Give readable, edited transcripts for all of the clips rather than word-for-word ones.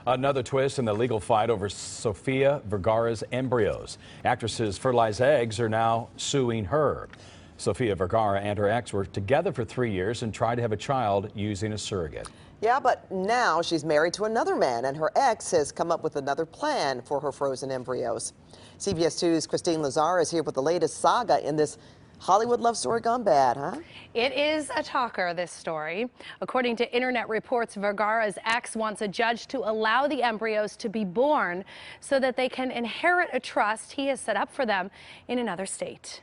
Another twist in the legal fight over Sofia Vergara's embryos. Actress's fertilized eggs are now suing her. Sofia Vergara and her ex were together for 3 years and tried to have a child using a surrogate. Yeah, but now she's married to another man, and her ex has come up with another plan for her frozen embryos. CBS 2's Kristine Lazar is here with the latest saga in this Hollywood love story gone bad, huh? It is a talker, this story. According to internet reports, Vergara's ex wants a judge to allow the embryos to be born so that they can inherit a trust he has set up for them in another state.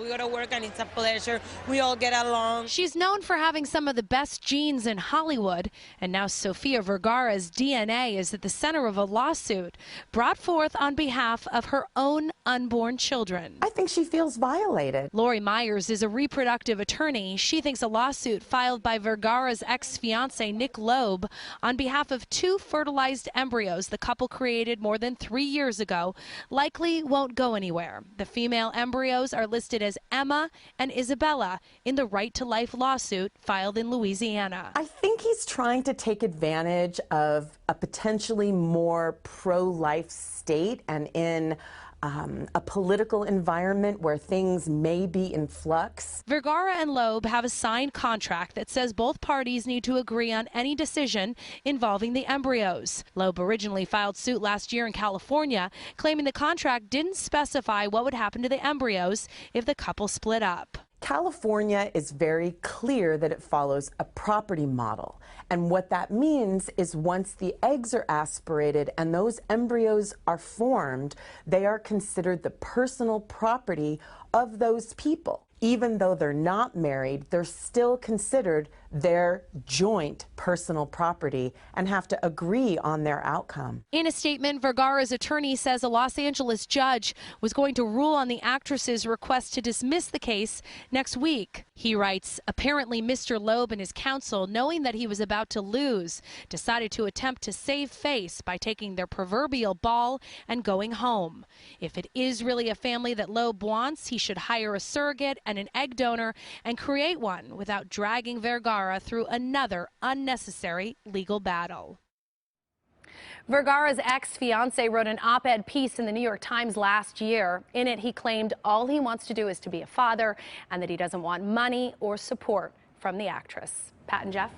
We go to work and it's a pleasure. We all get along. She's known for having some of the best genes in Hollywood, and now Sofia Vergara's DNA is at the center of a lawsuit brought forth on behalf of her own unborn children. I think she feels violated. Lori Myers is a reproductive attorney. She thinks a lawsuit filed by Vergara's ex-fiancé Nick Loeb on behalf of 2 fertilized embryos the couple created more than 3 years ago likely won't go anywhere. The female embryos are listed as Emma and Isabella in the Right to Life lawsuit filed in Louisiana. I think he's trying to take advantage of a potentially more pro-life state and in a political environment where things may be in flux. Vergara and Loeb have a signed contract that says both parties need to agree on any decision involving the embryos. Loeb originally filed suit last year in California, claiming the contract didn't specify what would happen to the embryos if the couple split up. California is very clear that it follows a property model. And what that means is once the eggs are aspirated and those embryos are formed, they are considered the personal property of those people. Even though they're not married, they're still considered their joint personal property and have to agree on their outcome. In a statement, Vergara's attorney says a Los Angeles judge was going to rule on the actress's request to dismiss the case next week. He writes, apparently Mr. Loeb and his counsel, knowing that he was about to lose, decided to attempt to save face by taking their proverbial ball and going home. If it is really a family that Loeb wants, he should hire a surrogate and an egg donor and create one without dragging Vergara through another unnecessary legal battle. Vergara's ex-fiancé wrote an op-ed piece in the New York Times last year. In it, he claimed all he wants to do is to be a father and that he doesn't want money or support from the actress. Pat and Jeff.